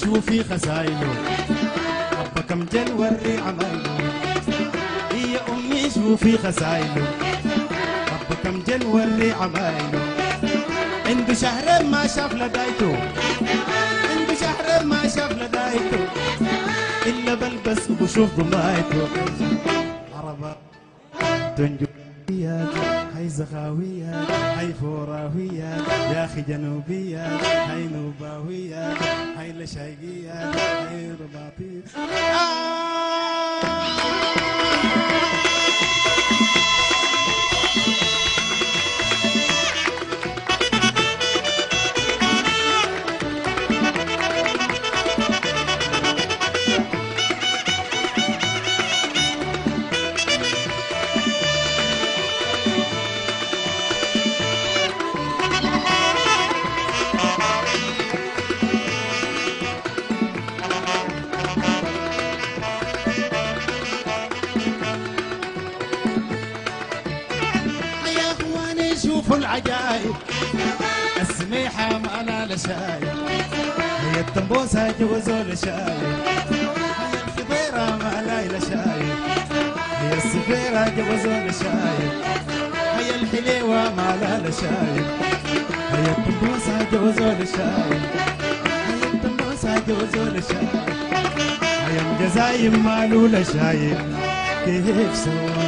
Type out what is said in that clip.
شوفي خسايله ربك كم جل وري عمايله يا أمي شوفي خسايله ربك كم جل وري عمايله عنده شهر ما شاف لدايته عنده شهر ما شاف لدايته إلا بلبس وبشوف ضمايته عربة تنجبيات هاي زخاويات هاي فوراويات يا أخي جنوبيات هاي نوباويات هاي لشايقيات هاي رباطيات شوفوا العجايب السميحة ما لا لشايب هي التنبوسة جوزوا لشايب هي الخضيرة ما لا لشايب هي السفيرة جوزوا لشايب هي الحليوة ما لا لشايب هي التنبوسة جوزوا لشايب هي التنبوسة جوزوا لشايب هي الجزايم مالو لشايب كيف سوا